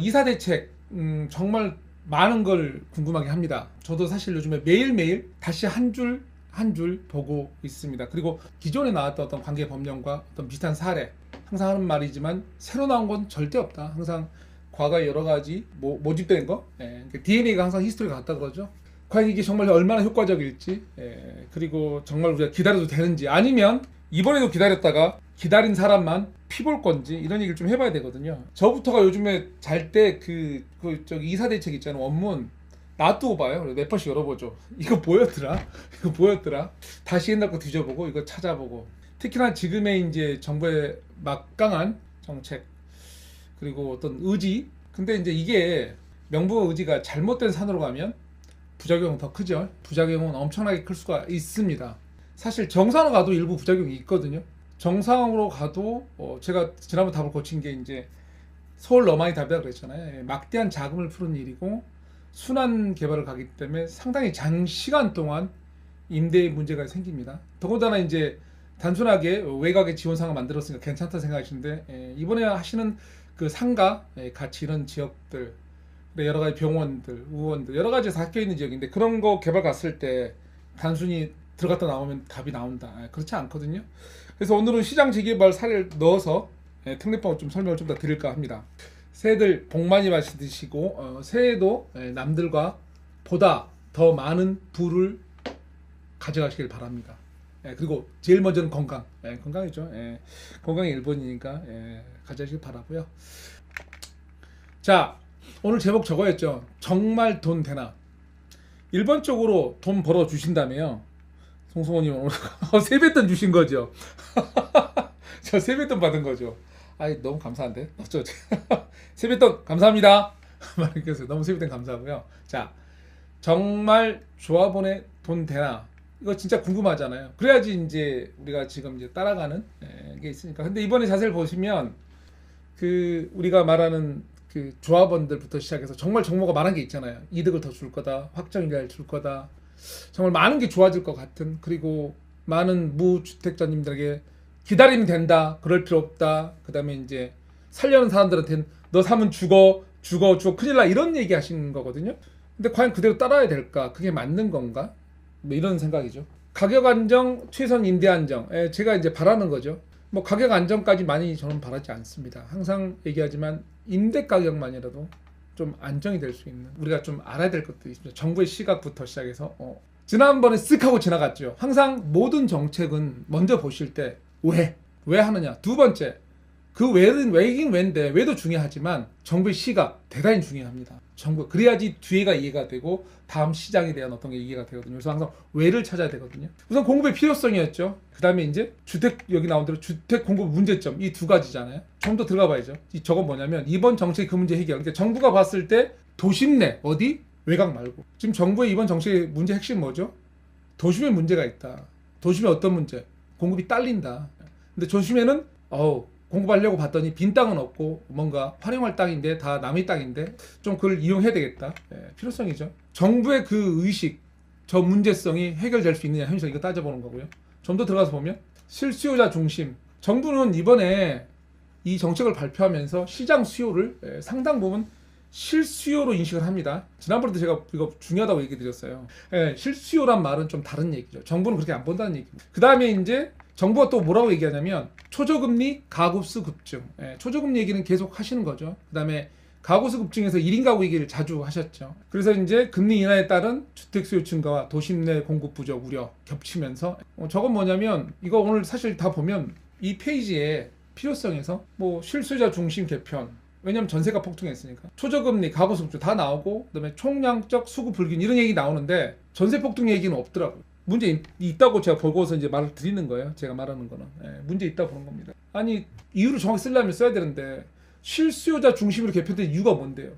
이사 대책 정말 많은 걸 궁금하게 합니다. 저도 사실 요즘에 매일매일 다시 한 줄 한 줄 보고 있습니다. 그리고 기존에 나왔던 어떤 관계 법령과 어떤 비슷한 사례, 항상 하는 말이지만 새로 나온 건 절대 없다. 항상 과거에 여러 가지 모집된 거, DNA가 항상 히스토리가 같다 그러죠. 과연 이게 정말 얼마나 효과적일지, 그리고 정말 우리가 기다려도 되는지, 아니면 이번에도 기다렸다가 기다린 사람만 피볼 건지, 이런 얘기를 좀 해봐야 되거든요. 저부터가 요즘에 잘 때 저기 이사 대책 있잖아요. 원문 놔두고 봐요. 몇 번씩 열어보죠. 이거 뭐였더라? 이거 뭐였더라? 다시 옛날 거 뒤져보고 이거 찾아보고. 특히나 지금의 이제 정부의 막강한 정책, 그리고 어떤 의지. 근데 이제 이게 명분의 의지가 잘못된 산으로 가면 부작용은 더 크죠. 부작용은 엄청나게 클 수가 있습니다. 사실 정상으로 가도 일부 부작용이 있거든요. 정상으로 가도 제가 지난번 답을 고친 게 이제 서울 너만이 답이라 그랬잖아요. 막대한 자금을 푸는 일이고 순환 개발을 가기 때문에 상당히 장시간 동안 임대의 문제가 생깁니다. 더군다나 이제 단순하게 외곽의 지원상을 만들었으니까 괜찮다 생각하시는데, 이번에 하시는 그 상가 같이 이런 지역들, 여러 가지 병원들, 의원들, 여러 가지 섞여 있는 지역인데, 그런 거 개발 갔을 때 단순히 들어갔다 나오면 답이 나온다, 그렇지 않거든요. 그래서 오늘은 시장 재개발 사례를 넣어서 특례법을 좀 설명을 좀 더 드릴까 합니다. 새해들 복 많이 받으시고, 새해에도 남들과 보다 더 많은 부를 가져가시길 바랍니다. 그리고 제일 먼저는 건강, 건강이죠. 건강이 1번이니까 가져가시길 바라고요. 자, 오늘 제목 저거였죠. 정말 돈 되나? 1번 쪽으로 돈 벌어 주신다며요. 송승호님 오늘 세뱃돈 주신 거죠. 저 세뱃돈 받은 거죠. 아이, 너무 감사한데. 어쩌지? 세뱃돈 감사합니다. 말겠어요. 너무 세뱃돈 감사하고요. 자, 정말 조합원의 돈 되나? 이거 진짜 궁금하잖아요. 그래야지 이제 우리가 지금 이제 따라가는 게 있으니까. 근데 이번에 자세히 보시면 그 우리가 말하는 그 조합원들부터 시작해서 정말 정보가 많은 게 있잖아요. 이득을 더 줄 거다, 확정일을 줄 거다, 정말 많은 게 좋아질 것 같은, 그리고 많은 무주택자님들에게 기다리면 된다, 그럴 필요 없다, 그 다음에 이제 살려는 사람들한테는 너 사면 죽어 큰일 나, 이런 얘기 하시는 거거든요. 근데 과연 그대로 따라야 될까? 그게 맞는 건가? 뭐 이런 생각이죠. 가격 안정, 최선 임대 안정, 제가 이제 바라는 거죠. 뭐 가격 안정까지 많이 저는 바라지 않습니다. 항상 얘기하지만 임대 가격만이라도 좀 안정이 될 수 있는, 우리가 좀 알아야 될 것도 있습니다. 정부의 시각부터 시작해서 지난번에 쓱 하고 지나갔죠. 항상 모든 정책은 먼저 보실 때 왜 하느냐. 두 번째, 그 왜긴 왜인데, 왜도 중요하지만 정부의 시각 대단히 중요합니다. 정부, 그래야지 뒤에가 이해가 되고 다음 시장에 대한 어떤 게 이해가 되거든요. 그래서 항상 왜를 찾아야 되거든요. 우선 공급의 필요성이었죠. 그 다음에 이제 주택, 여기 나온 대로 주택 공급 문제점, 이 두 가지잖아요. 좀 더 들어가 봐야죠. 저건 뭐냐면 이번 정책의 그 문제 해결. 그러니까 정부가 봤을 때 도심 내, 어디? 외곽 말고. 지금 정부의 이번 정책의 문제 핵심 뭐죠? 도심에 문제가 있다. 도심에 어떤 문제? 공급이 딸린다. 근데 도심에는 공급하려고 봤더니 빈 땅은 없고 뭔가 활용할 땅인데 다 남의 땅인데 좀 그걸 이용해야 되겠다. 필요성이죠. 정부의 그 의식, 저 문제성이 해결될 수 있느냐, 현실에서 이거 따져보는 거고요. 좀 더 들어가서 보면 실수요자 중심. 정부는 이번에 이 정책을 발표하면서 시장 수요를 상당 부분 실수요로 인식을 합니다. 지난번에도 제가 이거 중요하다고 얘기 드렸어요. 실수요란 말은 좀 다른 얘기죠. 정부는 그렇게 안 본다는 얘기입니다. 그 다음에 이제 정부가 또 뭐라고 얘기하냐면 초저금리 가구수 급증. 초저금리 얘기는 계속 하시는 거죠. 그 다음에 가구수 급증에서 1인 가구 얘기를 자주 하셨죠. 그래서 이제 금리 인하에 따른 주택 수요 증가와 도심 내 공급 부족 우려 겹치면서 저건 뭐냐면, 이거 오늘 사실 다 보면 이 페이지에 필요성에서 뭐 실수요자 중심 개편, 왜냐면 전세가 폭등했으니까, 초저금리, 가구수 급증 다 나오고, 그다음에 총량적 수급 불균, 이런 얘기 나오는데 전세 폭등 얘기는 없더라고요. 문제 있다고 제가 보고서 이제 말을 드리는 거예요. 제가 말하는 거는 문제 있다 보는 겁니다. 아니, 이유를 정확히 쓰려면 써야 되는데 실수요자 중심으로 개편된 이유가 뭔데요?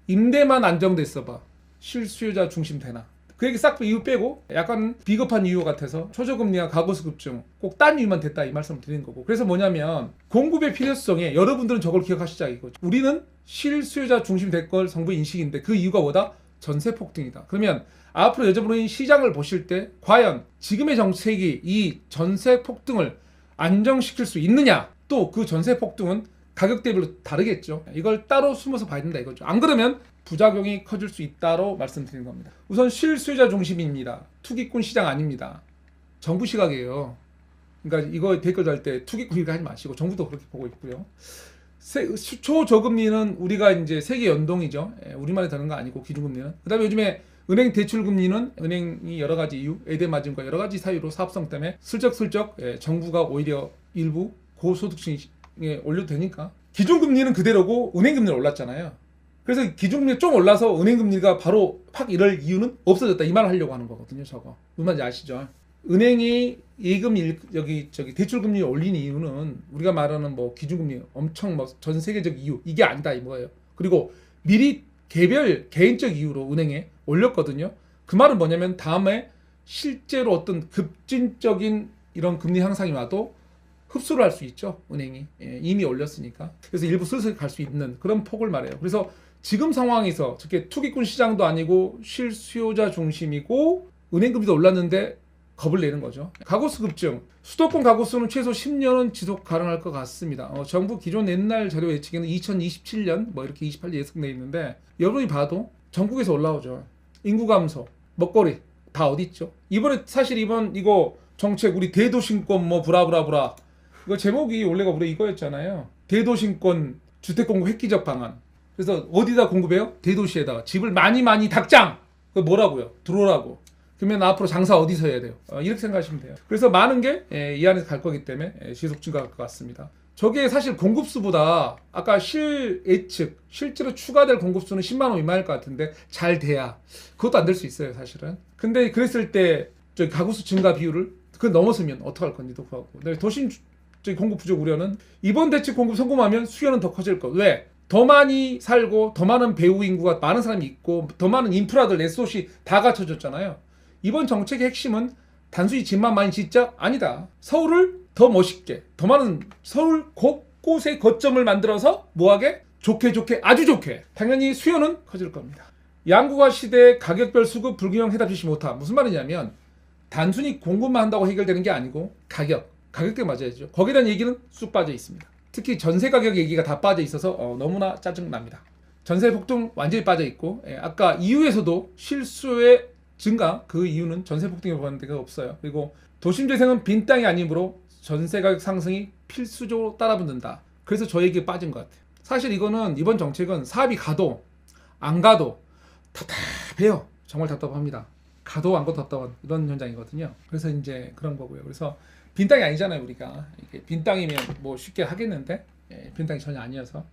임대만 안정됐어 봐. 실수요자 중심 되나? 그 얘기 싹 이유 빼고 약간 비겁한 이유 같아서 초저금리와 가구수 급증 꼭 딴 이유만 됐다, 이 말씀을 드리는 거고. 그래서 뭐냐면 공급의 필요성에 여러분들은 저걸 기억하시자 이거죠. 우리는 실수요자 중심이 될 걸 정부 인식인데 그 이유가 뭐다? 전세 폭등이다. 그러면 앞으로 여러분이 시장을 보실 때 과연 지금의 정책이 이 전세 폭등을 안정시킬 수 있느냐, 또 그 전세 폭등은 가격대별로 다르겠죠. 이걸 따로 숨어서 봐야 된다 이거죠. 안 그러면 부작용이 커질 수 있다로 말씀드리는 겁니다. 우선 실수요자 중심입니다. 투기꾼 시장 아닙니다. 정부 시각이에요. 그러니까 이거 댓글 달 때 투기꾼 이렇게 하지 마시고 정부도 그렇게 보고 있고요. 초저금리는 우리가 이제 세계 연동이죠. 우리만이 되는 거 아니고 기준금리는. 그다음에 요즘에 은행 대출금리는 은행이 여러 가지 이유, 에대 마진과 여러 가지 사유로 사업성 때문에 슬쩍슬쩍 정부가 오히려 일부 고소득층에 올려도 되니까. 기준금리는 그대로고 은행금리는 올랐잖아요. 그래서 기준금리가 좀 올라서 은행금리가 바로 확 이럴 이유는 없어졌다 이 말을 하려고 하는 거거든요. 저거 무슨 말인지 아시죠? 은행이 대출금리 올린 이유는 우리가 말하는 뭐 기준금리 엄청 뭐 전 세계적 이유 이게 아니다 이거예요. 그리고 미리 개인적 이유로 은행에 올렸거든요. 그 말은 뭐냐면 다음에 실제로 어떤 급진적인 이런 금리 향상이 와도 흡수를 할 수 있죠. 은행이 이미 올렸으니까. 그래서 일부 슬슬 갈 수 있는 그런 폭을 말해요. 그래서 지금 상황에서 특히 투기꾼 시장도 아니고 실수요자 중심이고 은행금리도 올랐는데 겁을 내는 거죠. 가구수 급증. 수도권 가구수는 최소 10년은 지속 가능할 것 같습니다. 정부 기존 옛날 자료 예측에는 2027년 뭐 이렇게 28년 예상돼 있는데 여러분이 봐도 전국에서 올라오죠. 인구 감소, 먹거리 다 어디 있죠? 사실 이번 이거 정책 우리 대도심권 뭐 브라브라브라 이거 제목이 원래가 우리 이거였잖아요. 대도심권 주택 공급 획기적 방안. 그래서 어디다 공급해요? 대도시에다가 집을 많이 닭장. 그 뭐라고요? 들어오라고. 그러면 앞으로 장사 어디서 해야 돼요? 이렇게 생각하시면 돼요. 그래서 많은 게 이 안에서 갈 거기 때문에 지속 증가할 것 같습니다. 저게 사실 공급수보다 아까 실제로 추가될 공급수는 10만 원 미만일 것 같은데 잘 돼야 그것도 안 될 수 있어요 사실은. 근데 그랬을 때 저기 가구수 증가 비율을 그 넘어서면 어떡할 건지도 그렇고. 도심 공급 부족 우려는 이번 대책 공급 성공하면 수요는 더 커질 거. 왜? 더 많이 살고 더 많은 배우 인구가 많은 사람이 있고 더 많은 인프라들 SOC 다 갖춰졌잖아요. 이번 정책의 핵심은 단순히 집만 많이 짓자? 아니다. 서울을 더 멋있게 더 많은 서울 곳곳에 거점을 만들어서 뭐하게? 좋게 아주 좋게. 당연히 수요는 커질 겁니다. 양극화 시대의 가격별 수급 불균형 해답 지시 못함. 무슨 말이냐면 단순히 공급만 한다고 해결되는 게 아니고 가격대 맞아야죠. 거기에 대한 얘기는 쑥 빠져 있습니다. 특히 전세 가격 얘기가 다 빠져 있어서 너무나 짜증납니다. 전세 폭등 완전히 빠져 있고 아까 이유에서도 실수요의 증가 그 이유는 전세 폭등에 보는 데가 없어요. 그리고 도심 재생은 빈 땅이 아니므로 전세 가격 상승이 필수적으로 따라붙는다. 그래서 저에게 빠진 것 같아요. 사실 이거는 이번 정책은 사업이 가도 안 가도 답답해요. 정말 답답합니다. 가도 안 가도 답답한 이런 현장이거든요. 그래서 이제 그런 거고요. 그래서 빈 땅이 아니잖아요. 우리가 이게 빈 땅이면 뭐 쉽게 하겠는데 빈 땅이 전혀 아니어서.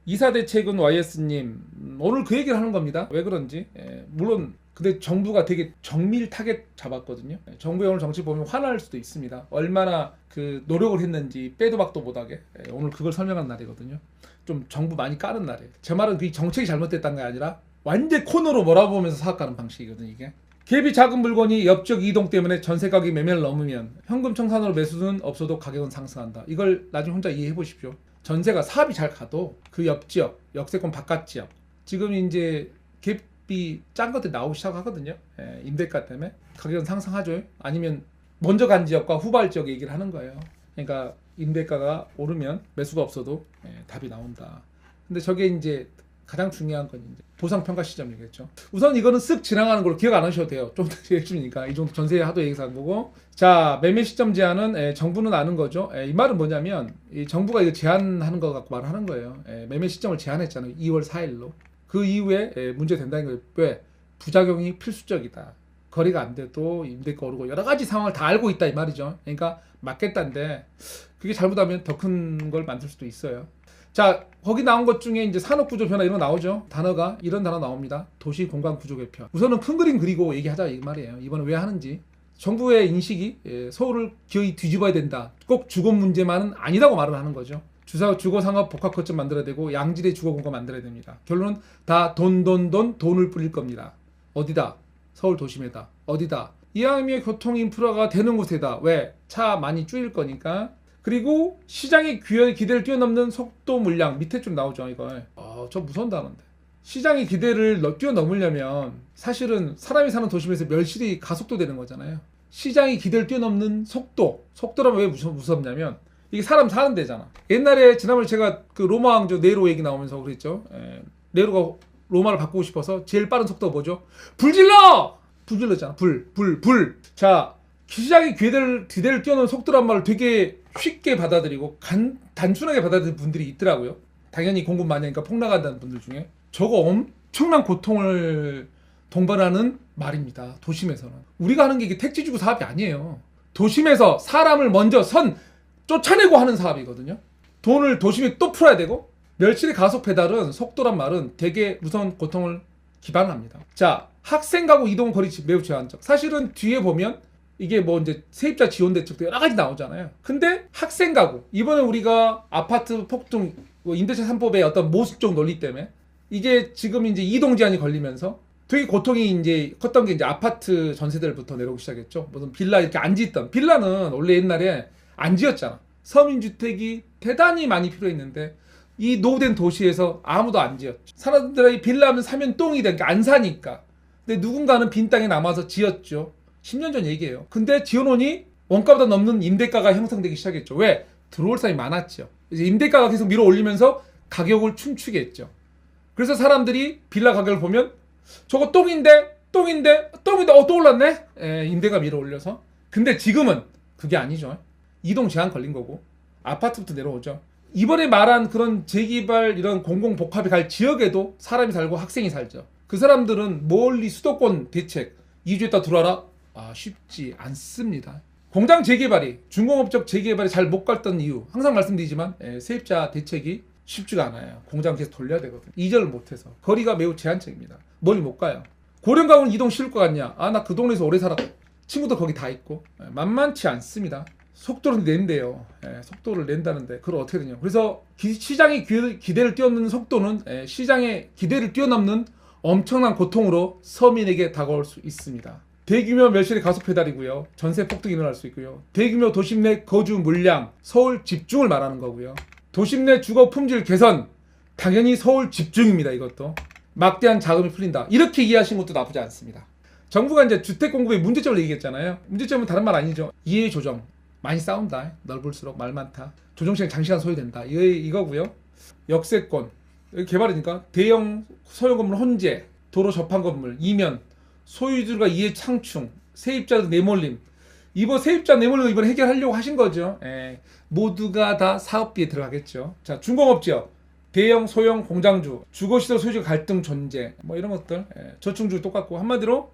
이사 대책은 YS님 오늘 그 얘기를 하는 겁니다. 왜 그런지. 물론 근데 정부가 되게 정밀 타겟 잡았거든요. 정부의 오늘 정책 보면 화날 수도 있습니다. 얼마나 그 노력을 했는지 빼도 박도 못하게. 오늘 그걸 설명하는 날이거든요. 좀 정부 많이 까는 날이에요. 제 말은 그 정책이 잘못됐다는 게 아니라 완전 코너로 몰아보면서 사업가는 방식이거든요. 이게 갭이 작은 물건이 옆지역 이동 때문에 전세 가격이 매매를 넘으면 현금 청산으로 매수는 없어도 가격은 상승한다. 이걸 나중에 혼자 이해해 보십시오. 전세가 사업이 잘 가도 그 옆지역, 역세권 바깥 지역 지금 이제 갭이 짠 것들이 나오기 시작하거든요. 임대가 때문에 가격은 상승하죠. 아니면 먼저 간 지역과 후발 지역 얘기를 하는 거예요. 그러니까 임대가가 오르면 매수가 없어도 답이 나온다. 근데 저게 이제 가장 중요한 건 이제 보상평가 시점이겠죠. 우선 이거는 쓱 지나가는 걸로 기억 안 하셔도 돼요. 좀 더 해주니까 이 정도 전세 하도 얘기해서 한 거고. 자, 매매 시점 제한은 정부는 아는 거죠. 이 말은 뭐냐면 이 정부가 이거 제한하는 거 갖고 말하는 거예요. 매매 시점을 제한했잖아요. 2월 4일로. 그 이후에 문제 된다는 거예요. 왜? 부작용이 필수적이다. 거리가 안 돼도 임대가 오르고 여러 가지 상황을 다 알고 있다 이 말이죠. 그러니까 맞겠다는데 그게 잘못하면 더 큰 걸 만들 수도 있어요. 자, 거기 나온 것 중에 이제 산업구조 변화 이런 거 나오죠. 단어가 이런 단어 나옵니다. 도시 공간 구조 개편. 우선은 큰 그림 그리고 얘기하자 이 말이에요. 이번에 왜 하는지. 정부의 인식이 서울을 거의 뒤집어야 된다. 꼭 주거 문제만은 아니라고 말을 하는 거죠. 주거 상업 복합 거점 만들어야 되고 양질의 주거 공간 만들어야 됩니다. 결론은 다 돈을 뿌릴 겁니다. 어디다? 서울 도심에다. 어디다? 이왕이면 교통 인프라가 되는 곳에다. 왜? 차 많이 줄일 거니까. 그리고 시장의 기대를 뛰어넘는 속도 물량 밑에 좀 나오죠. 이거 저 무서운 단어인데 시장의 기대를 뛰어넘으려면 사실은 사람이 사는 도심에서 멸실이 가속도 되는 거잖아요. 시장의 기대를 뛰어넘는 속도라면 왜 무섭냐면 이게 사람 사는 데잖아. 옛날에 지난번에 제가 그 로마 왕조 네로 얘기 나오면서 그랬죠. 네로가 로마를 바꾸고 싶어서 제일 빠른 속도가 뭐죠? 불질러! 불질렀잖아. 불. 자, 시장의 기대를 뛰어넘는 속도란 말을 되게 쉽게 받아들이고 단순하게 받아들이는 분들이 있더라고요. 당연히 공급 많이 하니까 폭락한다는 분들 중에. 저거 엄청난 고통을 동반하는 말입니다. 도심에서는. 우리가 하는 게 이게 택지 주고 사업이 아니에요. 도심에서 사람을 먼저 쫓아내고 하는 사업이거든요. 돈을 도심에 또 풀어야 되고, 멸실의 가속 페달은 속도란 말은 되게 무서운 고통을 기반합니다. 자, 학생 가구 이동 거리 매우 제한적. 사실은 뒤에 보면 이게 뭐 이제 세입자 지원 대책도 여러 가지 나오잖아요. 근데 학생 가구, 이번에 우리가 아파트 폭등, 임대차 3법의 어떤 모습적 논리 때문에 이게 지금 이제 이동 제한이 걸리면서 되게 고통이 이제 컸던 게 이제 아파트 전세들부터 내려오기 시작했죠. 무슨 빌라 이렇게 안 짓던, 빌라는 원래 옛날에 안 지었잖아. 서민주택이 대단히 많이 필요했는데 이 노후된 도시에서 아무도 안 지었죠. 사람들이 빌라면 사면 똥이 되니까 안 사니까. 근데 누군가는 빈 땅에 남아서 지었죠. 10년 전 얘기예요. 근데 지어놓으니 원가보다 넘는 임대가가 형성되기 시작했죠. 왜? 들어올 사람이 많았죠. 이제 임대가가 계속 밀어 올리면서 가격을 춤추게 했죠. 그래서 사람들이 빌라 가격을 보면 저거 똥인데 또 올랐네? 임대가 밀어 올려서. 근데 지금은 그게 아니죠. 이동 제한 걸린 거고 아파트부터 내려오죠. 이번에 말한 그런 재개발 이런 공공복합이 갈 지역에도 사람이 살고 학생이 살죠. 그 사람들은 멀리 수도권 대책 2주 있다 들어와라? 쉽지 않습니다. 공장 재개발이, 중공업적 재개발이 잘 못 갔던 이유 항상 말씀드리지만 세입자 대책이 쉽지가 않아요. 공장 계속 돌려야 되거든요. 이전을 못해서 거리가 매우 제한적입니다. 멀리 못 가요. 고령 가구는 이동 쉬울 것 같냐? 나 그 동네에서 오래 살았고 친구도 거기 다 있고. 만만치 않습니다. 속도를 낸대요. 속도를 낸다는데 그걸 어떻게 되냐? 그래서 시장의 기대를 뛰어넘는 속도는 시장의 기대를 뛰어넘는 엄청난 고통으로 서민에게 다가올 수 있습니다. 대규모 멸실의 가속 페달이고요. 전세 폭등이 일어날 수 있고요. 대규모 도심 내 거주 물량, 서울 집중을 말하는 거고요. 도심 내 주거 품질 개선, 당연히 서울 집중입니다. 이것도 막대한 자금이 풀린다. 이렇게 이해하시는 것도 나쁘지 않습니다. 정부가 이제 주택 공급의 문제점을 얘기했잖아요. 문제점은 다른 말 아니죠. 이해 조정. 많이 싸운다. 넓을수록 말 많다. 조정시간 장시간 소요된다. 이거고요. 역세권. 여기 개발이니까 대형 소형 건물 혼재, 도로 접한 건물, 이면, 소유주가 이해 창충, 세입자들 내몰림. 이번 세입자 내몰림 이번 해결하려고 하신 거죠. 모두가 다 사업비에 들어가겠죠. 자, 중공업지역, 대형 소형 공장주, 주거시설 소유주 갈등 존재, 뭐 이런 것들. 저층주 똑같고 한마디로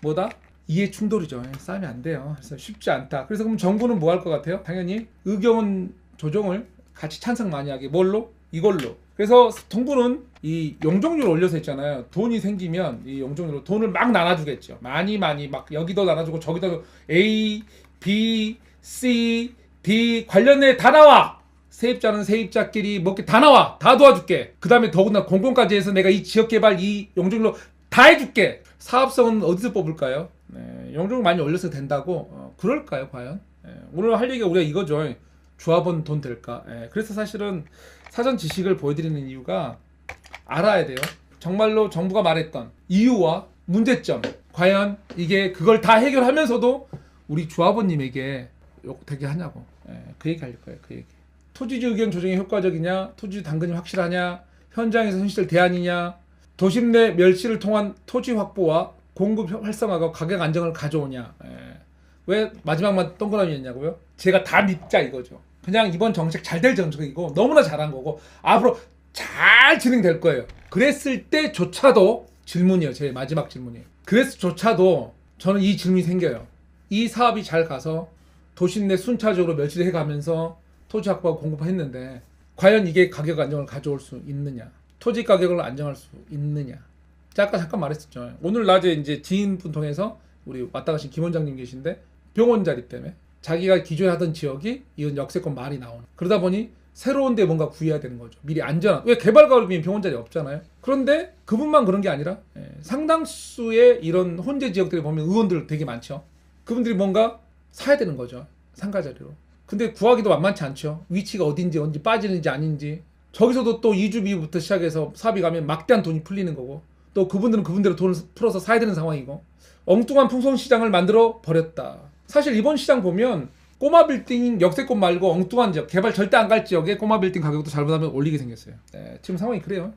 뭐다? 이해 충돌이죠. 싸우면 안 돼요. 그래서 쉽지 않다. 그래서 그럼 정부는 뭐 할 것 같아요? 당연히 의견 조정을 같이 찬성 많이 하게. 뭘로? 이걸로. 그래서 정부는 이 용적률을 올려서 했잖아요. 돈이 생기면 이 용적률로 돈을 막 나눠주겠죠. 많이 막 여기도 나눠주고 저기도 A, B, C, D 관련해 다 나와. 세입자는 세입자끼리 먹게 다 나와. 다 도와줄게. 그 다음에 더군다나 공공까지 해서 내가 이 지역개발 이 용적률로 다 해줄게. 사업성은 어디서 뽑을까요? 용적률 많이 올려서 된다고? 그럴까요 과연? 오늘 할 얘기가 우리가 이거죠. 조합원 돈 될까? 그래서 사실은 사전 지식을 보여드리는 이유가 알아야 돼요. 정말로 정부가 말했던 이유와 문제점, 과연 이게 그걸 다 해결하면서도 우리 조합원님에게 되게 하냐고. 그 얘기 할 거예요. 그 얘기. 토지주 의견 조정이 효과적이냐, 토지주 당근이 확실하냐, 현장에서 현실 대안이냐, 도심 내 멸실을 통한 토지 확보와 공급 활성화가 가격 안정을 가져오냐. 왜 마지막만 동그라미 했냐고요? 제가 다 믿자 이거죠. 그냥 이번 정책 잘 될 정책이고 너무나 잘한 거고 앞으로 잘 진행될 거예요. 그랬을 때조차도 질문이에요. 제 마지막 질문이에요. 그래서조차도 저는 이 질문이 생겨요. 이 사업이 잘 가서 도심 내 순차적으로 멸실해 가면서 토지 확보하고 공급했는데 과연 이게 가격 안정을 가져올 수 있느냐? 토지 가격을 안정할 수 있느냐? 아까 잠깐 말했었죠. 오늘 낮에 이제 지인분 통해서 우리 왔다 가신 김 원장님 계신데 병원 자리 때문에 자기가 기존에 하던 지역이 이건 역세권 말이 나오는. 그러다 보니 새로운 데 뭔가 구해야 되는 거죠. 미리 안전한. 왜 개발가로 병원 자리 없잖아요. 그런데 그분만 그런 게 아니라 상당수의 이런 혼재 지역들에 보면 의원들 되게 많죠. 그분들이 뭔가 사야 되는 거죠. 상가 자리로. 근데 구하기도 만만치 않죠. 위치가 어딘지 언제 빠지는지 아닌지. 저기서도 또 이주비부터 시작해서 사업이 가면 막대한 돈이 풀리는 거고 또 그분들은 그분대로 돈을 풀어서 사야 되는 상황이고 엉뚱한 풍선시장을 만들어 버렸다. 사실 이번 시장 보면 꼬마 빌딩 역세권 말고 엉뚱한 지역, 개발 절대 안 갈 지역에 꼬마 빌딩 가격도 잘못하면 올리게 생겼어요. 지금 상황이 그래요.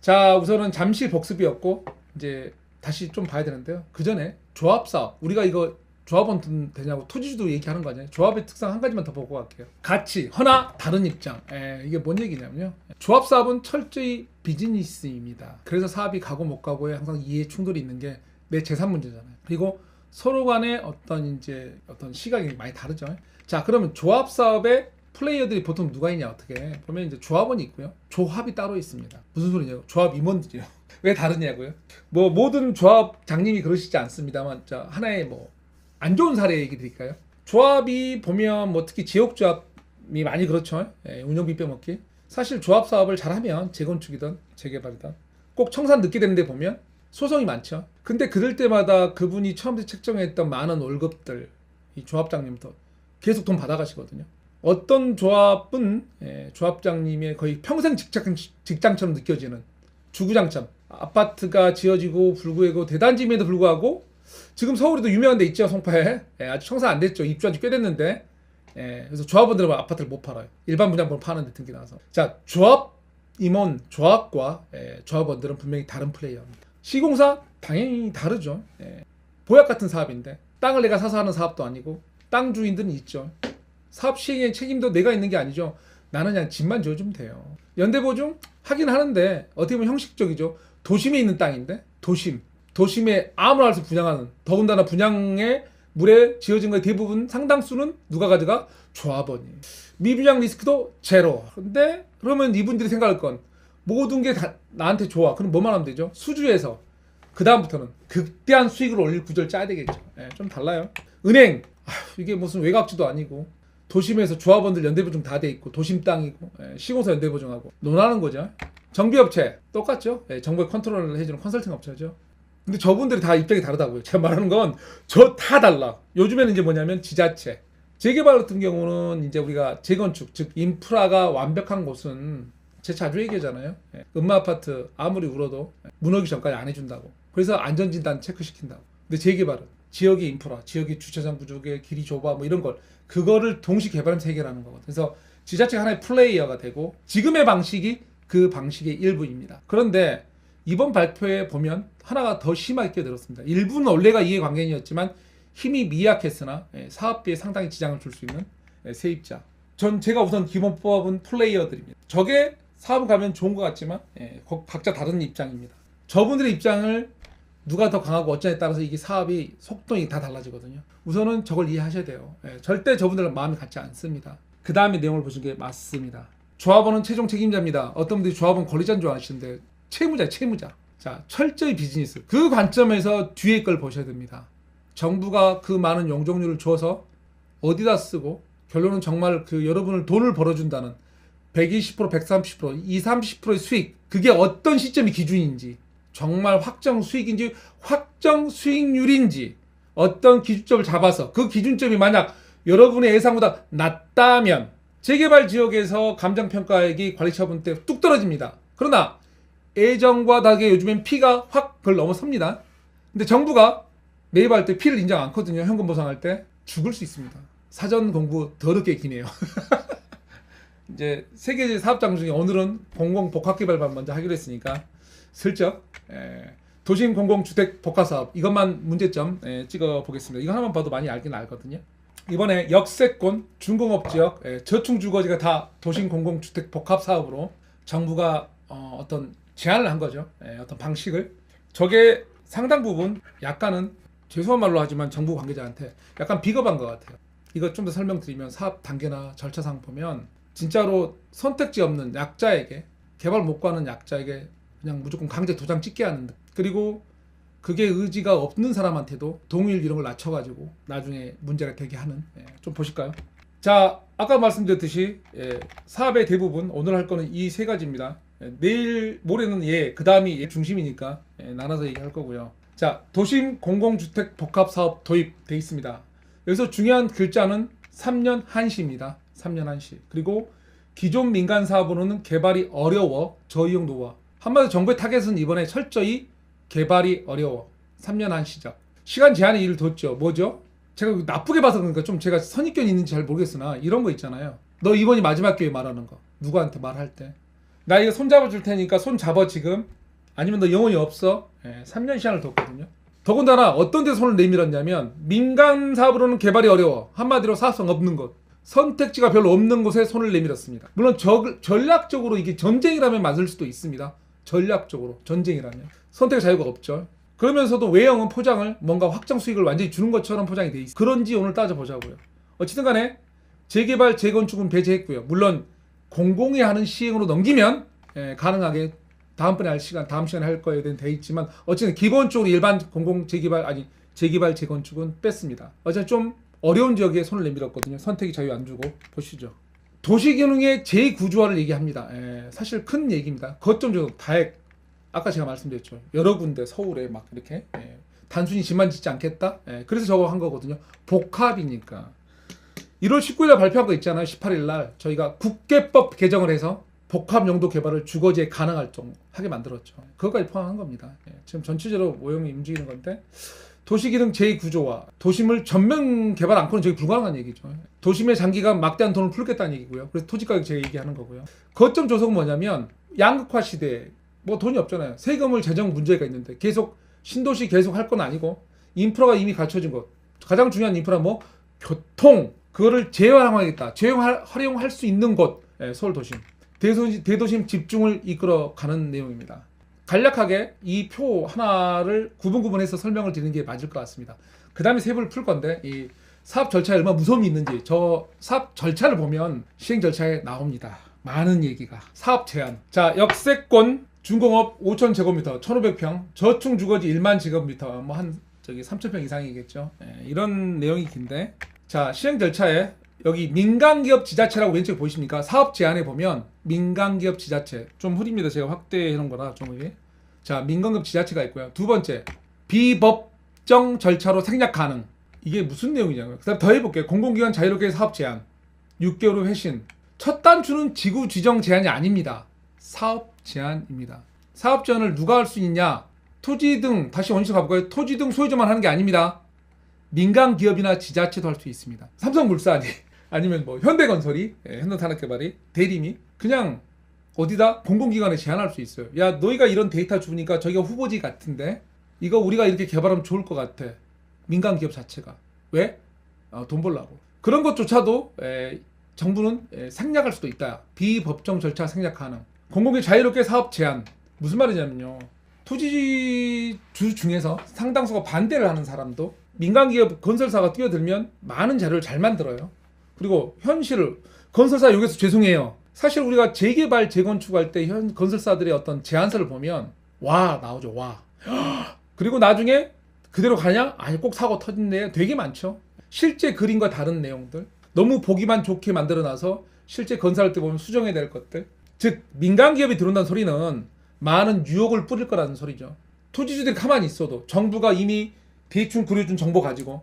자, 우선은 잠시 복습이었고 이제 다시 좀 봐야 되는데요. 그 전에 조합 사업, 우리가 이거 조합원 되냐고 토지주도 얘기하는 거 아니에요. 조합의 특성 한 가지만 더 보고 갈게요. 같이 허나 다른 입장. 이게 뭔 얘기냐면요, 조합 사업은 철저히 비즈니스입니다. 그래서 사업이 가고 못 가고에 항상 이해 충돌이 있는 게 내 재산 문제잖아요. 그리고 서로 간의 어떤 시각이 많이 다르죠. 자, 그러면 조합 사업에 플레이어들이 보통 누가 있냐, 어떻게 보면 이제 조합원이 있고요, 조합이 따로 있습니다. 무슨 소리냐고, 조합 임원들이요. 왜 다르냐고요? 뭐 모든 조합 장님이 그러시지 않습니다만, 자, 하나의 뭐 안 좋은 사례 얘기 드릴까요? 조합이 보면 뭐 특히 지역 조합이 많이 그렇죠. 운영비 빼먹기. 사실 조합 사업을 잘하면 재건축이든 재개발이든 꼭 청산 늦게 되는데 보면 소송이 많죠. 근데 그럴 때마다 그분이 처음부터 책정했던 많은 월급들, 이 조합장님도 계속 돈 받아가시거든요. 어떤 조합은 조합장님의 거의 평생 직장처럼 느껴지는 주구장창 아파트가 지어지고 불구하고 대단지임에도 불구하고 지금 서울에도 유명한 데 있죠. 송파에. 아직 청산 안 됐죠. 입주한 지 꽤 됐는데. 그래서 조합원들은 아파트를 못 팔아요. 일반 분양권 파는데 등기 나와서. 자, 조합 임원, 조합과 조합원들은 분명히 다른 플레이어입니다. 시공사 당연히 다르죠. 보약 같은 사업인데 땅을 내가 사서 하는 사업도 아니고 땅 주인들은 있죠. 사업 시행의 책임도 내가 있는 게 아니죠. 나는 그냥 집만 지어주면 돼요. 연대보증 하긴 하는데 어떻게 보면 형식적이죠. 도심에 있는 땅인데 도심에 아무나 알아서 분양하는, 더군다나 분양의 물에 지어진 거의 대부분 상당수는 누가 가져가? 조합원이. 미분양 리스크도 제로. 근데 그러면 이분들이 생각할 건 모든 게 다 나한테 좋아. 그럼 뭐만 하면 되죠? 수주해서 그 다음부터는 극대한 수익을 올릴 구조를 짜야 되겠죠. 좀 달라요. 은행, 이게 무슨 외곽지도 아니고 도심에서 조합원들 연대보증 다 돼 있고 도심 땅이고 시공사 연대보증하고 논하는 거죠. 정비업체 똑같죠. 정부의 컨트롤을 해주는 컨설팅 업체죠. 근데 저분들이 다 입장이 다르다고요. 제가 말하는 건 저 다 달라. 요즘에는 이제 뭐냐면 지자체 재개발 같은 경우는 이제 우리가 재건축, 즉 인프라가 완벽한 곳은 제 자주 얘기하잖아요. 음마아파트 아무리 울어도 무너기 전까지 안 해준다고. 그래서 안전진단 체크시킨다고. 근데 재개발은 지역의 인프라, 지역의 주차장 구조개, 길이 좁아 뭐 이런 걸 그거를 동시 개발하면서 해결하는 거거든요. 그래서 지자체가 하나의 플레이어가 되고 지금의 방식이 그 방식의 일부입니다. 그런데 이번 발표에 보면 하나가 더 심하게 끼어들었습니다. 일부는 원래가 이해관계인이었지만 힘이 미약했으나 사업비에 상당히 지장을 줄 수 있는 세입자. 제가 우선 기본법은 플레이어들입니다. 저게 사업 가면 좋은 것 같지만 각자 다른 입장입니다. 저분들의 입장을 누가 더 강하고 어쩌냐에 따라서 이게 사업이 속도이 다 달라지거든요. 우선은 저걸 이해하셔야 돼요. 절대 저분들은 마음이 같지 않습니다. 그 다음에 내용을 보시는 게 맞습니다. 조합원은 최종 책임자입니다. 어떤 분들이 조합원 권리자인 줄 아시는데 채무자. 자, 철저히 비즈니스. 그 관점에서 뒤에 걸 보셔야 됩니다. 정부가 그 많은 용적률을 줘서 어디다 쓰고 결론은 정말 그 여러분을 돈을 벌어준다는 120%, 130%, 20, 30%의 수익, 그게 어떤 시점이 기준인지, 정말 확정 수익인지 확정 수익률인지 어떤 기준점을 잡아서 그 기준점이 만약 여러분의 예상보다 낮다면 재개발 지역에서 감정평가액이 관리처분 때 뚝 떨어집니다. 그러나 예전과 다르게 요즘엔 피가 확 그걸 넘어섭니다. 근데 정부가 매입할 때 피를 인정 않거든요. 현금 보상할 때 죽을 수 있습니다. 사전 공부 더럽게 기네요. 이제 세 개의 사업장 중에 오늘은 공공복합개발만 먼저 하기로 했으니까 슬쩍 도심 공공주택 복합사업 이것만 문제점 찍어 보겠습니다. 이거 하나만 봐도 많이 알긴 알거든요. 이번에 역세권 중공업지역 저층주거지가 다 도심 공공주택 복합사업으로 정부가 어떤 제안을 한 거죠. 어떤 방식을. 저게 상당 부분 약간은 죄송한 말로 하지만 정부 관계자한테 약간 비겁한 것 같아요. 이거 좀 더 설명드리면 사업 단계나 절차상 보면 진짜로 선택지 없는 약자에게, 개발 못 가는 약자에게 그냥 무조건 강제 도장 찍게 하는 듯. 그리고 그게 의지가 없는 사람한테도 동일 이런 걸 낮춰가지고 나중에 문제가 되게 하는. 좀 보실까요? 자, 아까 말씀드렸듯이 사업의 대부분 오늘 할 거는 이 세 가지입니다. 내일 모레는 그 다음이 중심이니까 나눠서 얘기할 거고요. 자, 도심 공공주택 복합사업 도입돼 있습니다. 여기서 중요한 글자는 3년 한시입니다. 3년 한시. 그리고 기존 민간 사업으로는 개발이 어려워 저이용 노후화. 한마디로 정부의 타겟은 이번에 철저히 개발이 어려워 3년 한시죠. 시간 제한의 일을 뒀죠. 뭐죠? 제가 나쁘게 봐서 그러니까 좀 제가 선입견이 있는지 잘 모르겠으나 이런 거 있잖아요. 너 이번이 마지막 기회 말하는 거. 누구한테 말할 때. 나 이거 손 잡아줄 테니까 손 잡아 지금. 아니면 너 영혼이 없어. 3년 시한을 뒀거든요. 더군다나 어떤 데 손을 내밀었냐면 민간 사업으로는 개발이 어려워. 한마디로 사업성 없는 곳. 선택지가 별로 없는 곳에 손을 내밀었습니다. 물론 전략적으로 이게 전쟁이라면 맞을 수도 있습니다. 전략적으로 전쟁이라면 선택의 자유가 없죠. 그러면서도 외형은 포장을 뭔가 확정 수익을 완전히 주는 것처럼 포장이 돼 있어. 그런지 오늘 따져보자고요. 어쨌든 간에 재개발 재건축은 배제했고요. 물론 공공이 하는 시행으로 넘기면 가능하게 다음번에 할 시간 다음 시간에 할 거에 대한 돼 있지만 어쨌든 기본적으로 일반 공공 재개발 아니 재개발 재건축은 뺐습니다. 어쨌든 좀 어려운 지역에 손을 내밀었거든요. 선택의 자유 안 주고. 보시죠. 도시기능의 재구조화를 얘기합니다. 사실 큰 얘기입니다. 거점적으로 다액 아까 제가 말씀드렸죠. 여러 군데 서울에 막 이렇게 단순히 집만 짓지 않겠다. 그래서 저거 한 거거든요. 복합이니까. 1월 19일에 발표한 거 있잖아요. 18일 날 저희가 국계법 개정을 해서 복합 용도 개발을 주거지에 가능할 정도 하게 만들었죠. 그것까지 포함한 겁니다. 지금 전체적으로 모형이 움직이는 건데 도시기능 제2구조화 도심을 전면 개발 않고는 저기 불가능한 얘기죠. 도심의 장기간 막대한 돈을 풀겠다는 얘기고요. 그래서 토지가격 제가 얘기하는 거고요. 거점 조성은 뭐냐면 양극화 시대에 뭐 돈이 없잖아요. 세금을 재정 문제가 있는데 계속 신도시 계속 할 건 아니고 인프라가 이미 갖춰진 것. 가장 중요한 인프라 뭐 교통 그거를 재활용하겠다. 재활용할 수 있는 곳. 서울 도심. 대도심 집중을 이끌어가는 내용입니다. 간략하게 이 표 하나를 구분해서 설명을 드리는 게 맞을 것 같습니다. 그 다음에 세부를 풀 건데 이 사업 절차에 얼마나 무서움이 있는지 저 사업 절차를 보면 시행 절차에 나옵니다. 많은 얘기가. 사업 제한. 자, 역세권 중공업 5,000제곱미터 1,500평 저층 주거지 1만 제곱미터 뭐 한 저기 3,000평 이상이겠죠. 이런 내용이 긴데 자, 시행 절차에 여기 민간기업 지자체라고 왼쪽에 보이십니까? 사업 제안에 보면 민간기업 지자체 좀 흐립니다. 제가 확대해 놓은 거라 좀 이게. 자, 민간기업 지자체가 있고요. 두 번째 비법정 절차로 생략 가능. 이게 무슨 내용이냐고요. 그다음 더 해볼게요. 공공기관 자유롭게 사업 제한 6개월 후 회신. 첫 단추는 지구 지정 제한이 아닙니다. 사업 제한입니다. 사업 제한을 누가 할 수 있냐? 토지 등 다시 원시로 가볼까요? 토지 등 소유자만 하는 게 아닙니다. 민간 기업이나 지자체도 할 수 있습니다. 삼성물산이 아니면 뭐 현대건설이 현대산업개발이 대림이 그냥 어디다 공공기관에 제안할 수 있어요. 야 너희가 이런 데이터 주니까 저희가 후보지 같은데 이거 우리가 이렇게 개발하면 좋을 것 같아. 민간 기업 자체가 왜? 돈 벌라고. 그런 것조차도 정부는 생략할 수도 있다. 비법정 절차 생략 가능. 공공기 자유롭게 사업 제한. 무슨 말이냐면요. 토지주 중에서 상당수가 반대를 하는 사람도 민간기업 건설사가 뛰어들면 많은 자료를 잘 만들어요. 그리고 현실을 건설사 여기서 죄송해요. 사실 우리가 재개발 재건축할 때 현 건설사들의 어떤 제안서를 보면 와 나오죠. 와. 그리고 나중에 그대로 가냐? 아니 꼭 사고 터진데 되게 많죠. 실제 그림과 다른 내용들. 너무 보기만 좋게 만들어놔서 실제 건설할 때 보면 수정해야 될 것들. 즉 민간기업이 들어온다는 소리는 많은 유혹을 뿌릴 거라는 소리죠. 토지주들이 가만히 있어도 정부가 이미 대충 그려준 정보 가지고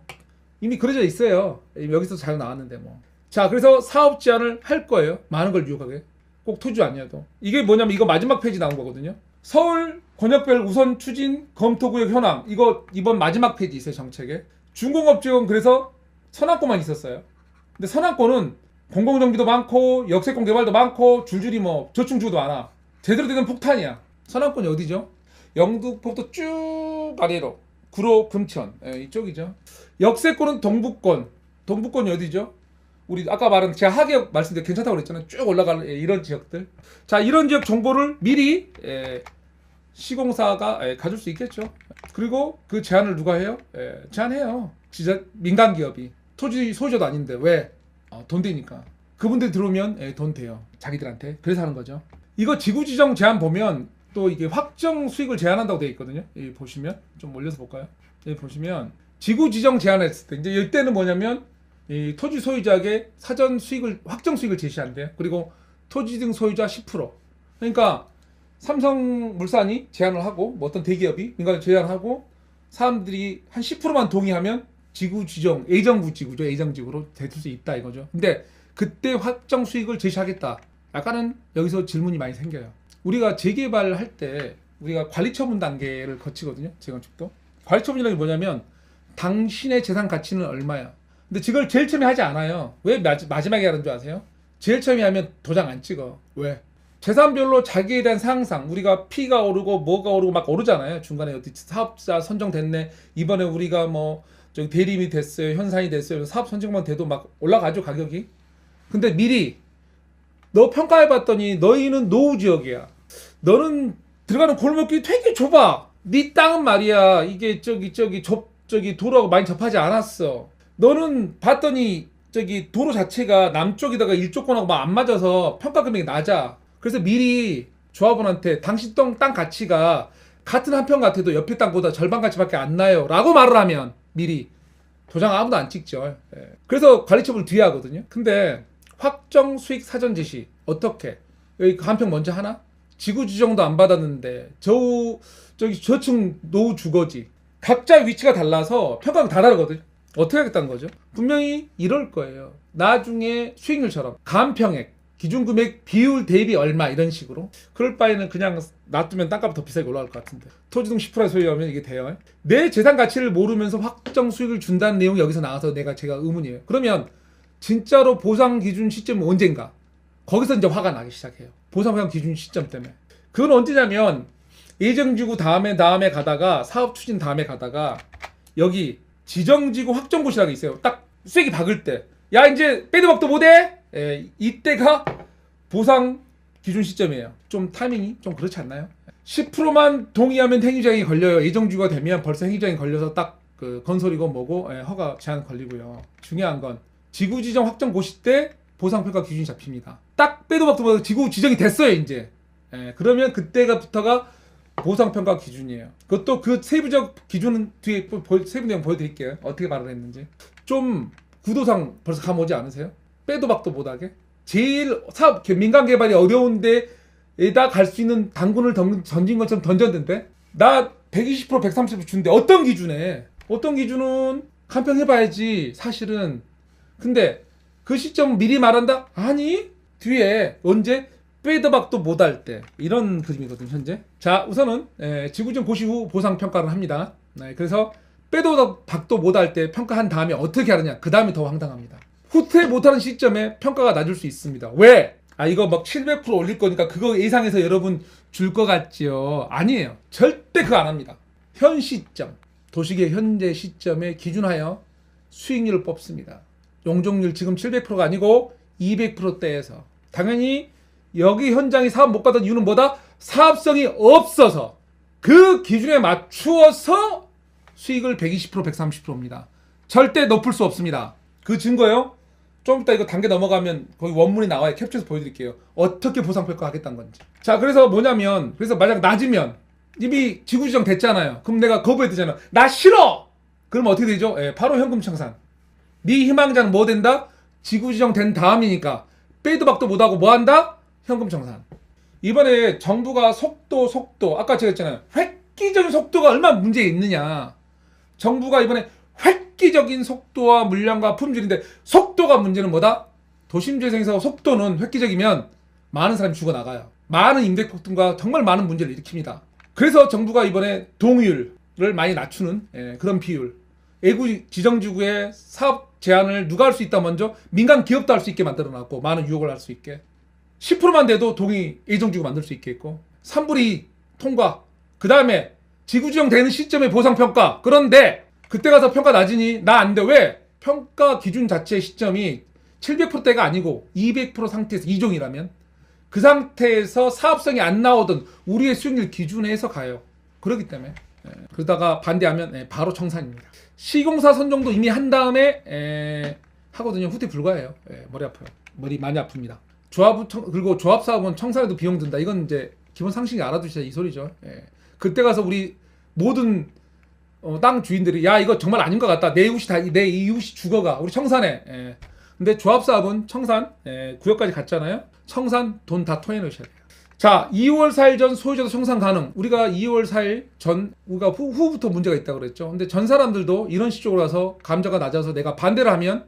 이미 그려져 있어요. 여기서 잘 나왔는데 뭐. 자, 그래서 사업 제한을 할 거예요. 많은 걸 유혹하게. 꼭 토지 아니어도. 이게 뭐냐면 이거 마지막 페이지 나온 거거든요. 서울 권역별 우선 추진 검토구역 현황. 이거 이번 마지막 페이지 있어요. 정책에. 중공업 지역은 그래서 서남권만 있었어요. 근데 서남권은 공공정비도 많고 역세권 개발도 많고 줄줄이 뭐 저층주도 많아. 제대로 된 폭탄이야. 서남권이 어디죠? 영등포부터 쭉 아래로. 구로, 금천 이쪽이죠. 역세권은 동북권. 동북권이 어디죠? 우리 아까 말한 제가 하계 말씀드린 괜찮다고 그랬잖아요. 쭉 올라가는 이런 지역들. 자, 이런 지역 정보를 미리 시공사가 가질 수 있겠죠. 그리고 그 제안을 누가 해요? 제안해요. 민간 기업이. 토지 소유자도 아닌데 왜? 돈 되니까. 그분들이 들어오면 돈 돼요. 자기들한테. 그래서 하는 거죠. 이거 지구지정 제안 보면 또 이게 확정 수익을 제한한다고 되어 있거든요. 여기 보시면 좀 올려서 볼까요? 여기 보시면 지구 지정 제한했을 때 이제 이때는 뭐냐면 이 토지 소유자에게 사전 수익을 확정 수익을 제시한대요. 그리고 토지 등 소유자 10%. 그러니까 삼성물산이 제안을 하고 뭐 어떤 대기업이 민간 제안하고 사람들이 한 10%만 동의하면 지구 지정 A정부 지구죠. A정지구로 될 수 있다 이거죠. 근데 그때 확정 수익을 제시하겠다. 약간은 여기서 질문이 많이 생겨요. 우리가 재개발할 때 우리가 관리처분 단계를 거치거든요. 재건축도. 관리처분이라는 게 뭐냐면 당신의 재산 가치는 얼마야? 근데 이걸 제일 처음에 하지 않아요. 왜 마지막에 하는 줄 아세요? 제일 처음에 하면 도장 안 찍어. 왜? 재산별로 자기에 대한 상상, 우리가 P가 오르고 뭐가 오르고 막 오르잖아요. 중간에 어디 사업자 선정됐네. 이번에 우리가 뭐 저기 대리인이 됐어요. 현산이 됐어요. 사업 선정만 돼도 막 올라가죠, 가격이. 근데 미리 너 평가해봤더니 너희는 노후 지역이야. 너는 들어가는 골목길이 되게 좁아. 네 땅은 말이야. 이게 저기 도로하고 많이 접하지 않았어. 너는 봤더니 저기 도로 자체가 남쪽에다가 일조권하고 막 안 맞아서 평가 금액이 낮아. 그래서 미리 조합원한테 당신 땅 가치가 같은 한 평 같아도 옆에 땅보다 절반 가치밖에 안 나요 라고 말을 하면 미리 도장 아무도 안 찍죠. 그래서 관리처분을 뒤에 하거든요. 근데 확정 수익 사전 제시 어떻게? 여기 한 평 먼저 하나? 지구 지정도 안 받았는데 저층 노후 주거지. 각자 위치가 달라서 평가가 다 다르거든요. 어떻게 하겠다는 거죠? 분명히 이럴 거예요. 나중에 수익률처럼 간평액, 기준금액 비율 대비 얼마 이런 식으로. 그럴 바에는 그냥 놔두면 땅값이 더 비싸게 올라갈 것 같은데. 토지등 10% 소유하면 이게 돼요. 내 재산 가치를 모르면서 확정 수익을 준다는 내용이 여기서 나와서 제가 의문이에요. 그러면 진짜로 보상 기준 시점은 언젠가? 거기서 이제 화가 나기 시작해요. 보상 기준 시점 때문에. 그건 언제냐면 예정지구 다음에 가다가 사업 추진 다음에 가다가 여기 지정지구 확정고시라고 있어요. 딱 쐐기 박을 때. 야 이제 빼도 박도 못해? 이때가 보상 기준 시점이에요. 좀 타이밍이 좀 그렇지 않나요? 10%만 동의하면 행위자행이 걸려요. 예정지구가 되면 벌써 행위자행이 걸려서 딱 그 건설이고 뭐고 허가 제한 걸리고요. 중요한 건 지구 지정 확정 고시 때 보상평가 기준이 잡힙니다. 딱 빼도 박도 못해 지구 지정이 됐어요 이제. 그러면 그때가부터가 보상평가 기준이에요. 그것도 그 세부적 기준은 뒤에 세부 내용 보여드릴게요. 어떻게 말을 했는지. 좀 구도상 벌써 감 오지 않으세요? 빼도 박도 못하게. 제일 사업 민간 개발이 어려운데에다 갈 수 있는 당근을 던진 것처럼 던졌는데 나 120% 130% 준대. 어떤 기준에? 어떤 기준은 간평해봐야지 사실은. 근데 그 시점 미리 말한다? 아니 뒤에 언제? 빼도 박도 못할 때 이런 그림이거든요 현재. 자 우선은 지구지정 고시 후 보상평가를 합니다. 그래서 빼도 박도 못할 때 평가한 다음에 어떻게 하느냐 그 다음에 더 황당합니다. 후퇴 못하는 시점에 평가가 낮을 수 있습니다. 왜? 이거 막 700% 올릴 거니까 그거 예상해서 여러분 줄 것 같지요? 아니에요. 절대 그거 안 합니다. 현 시점 도시계획 현재 시점에 기준하여 수익률을 뽑습니다. 용적률 지금 700%가 아니고 200%대에서 당연히 여기 현장이 사업 못 가던 이유는 뭐다? 사업성이 없어서. 그 기준에 맞추어서 수익을 120% 130%입니다. 절대 높을 수 없습니다. 그 증거요? 좀 이따 이거 단계 넘어가면 거기 원문이 나와요. 캡처해서 보여드릴게요. 어떻게 보상평가 하겠다는 건지. 자 그래서 뭐냐면 그래서 만약 낮으면 이미 지구지정 됐잖아요. 그럼 내가 거부해야 되잖아. 나 싫어! 그럼 어떻게 되죠? 바로 현금 청산. 네 희망자는 뭐 된다? 지구지정 된 다음이니까 빼도 박도 못하고 뭐 한다? 현금 청산. 이번에 정부가 속도 아까 제가 했잖아요. 획기적인 속도가 얼마나 문제 있느냐. 정부가 이번에 획기적인 속도와 물량과 품질인데 속도가 문제는 뭐다? 도심재생에서 속도는 획기적이면 많은 사람이 죽어나가요. 많은 임대폭등과 정말 많은 문제를 일으킵니다. 그래서 정부가 이번에 동의율을 많이 낮추는 그런 비율. 애구 지정지구의 사업 제한을 누가 할 수 있다 먼저 민간 기업도 할 수 있게 만들어놨고 많은 유혹을 할 수 있게 10%만 돼도 동의 예정지구 만들 수 있겠고 3분의 2 통과. 그 다음에 지구지정 되는 시점에 보상평가. 그런데 그때 가서 평가 낮으니 나 안 돼. 왜? 평가 기준 자체의 시점이 700%대가 아니고 200% 상태에서 2종이라면 그 상태에서 사업성이 안 나오던 우리의 수익률 기준에서 가요. 그렇기 때문에 그러다가 반대하면 바로 청산입니다. 시공사 선정도 이미 한 다음에 하거든요. 후퇴 불가해요. 머리 아파요. 머리 많이 아픕니다. 그리고 조합 사업은 청산에도 비용 든다. 이건 이제 기본 상식이 알아두시자 이 소리죠. 그때 가서 우리 모든 땅 주인들이 야 이거 정말 아닌 것 같다. 내 이웃이 죽어가. 우리 청산해. 근데 조합 사업은 청산 구역까지 갔잖아요. 청산 돈 다 토해 놓으셔야 돼요. 자 2월 4일 전 소유자도 청산 가능. 우리가 2월 4일 전 우리가 후부터 문제가 있다고 그랬죠. 근데 전 사람들도 이런 시쪽으로 와서 감자가 낮아서 내가 반대를 하면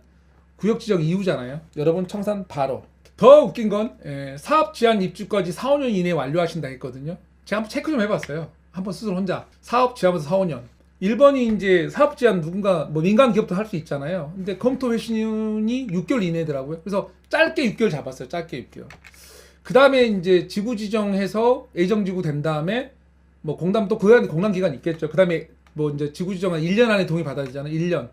구역 지정 이후잖아요. 여러분 청산 바로. 더 웃긴 건 사업 제한 입주까지 4, 5년 이내에 완료하신다 했거든요. 제가 한번 체크 좀 해봤어요. 한번 스스로 혼자 사업 제한부터 4, 5년. 1번이 이제 사업 제한 누군가 뭐 민간 기업도 할 수 있잖아요. 근데 검토 회신이 6개월 이내더라고요. 그래서 짧게 6개월 잡았어요. 짧게 6개월. 그 다음에 이제 지구 지정해서 예정지구 된 다음에 뭐 공단 또 그 안에 공단 기간 있겠죠. 그 다음에 뭐 이제 지구 지정한 1년 안에 동의 받아야 되잖아요. 1년.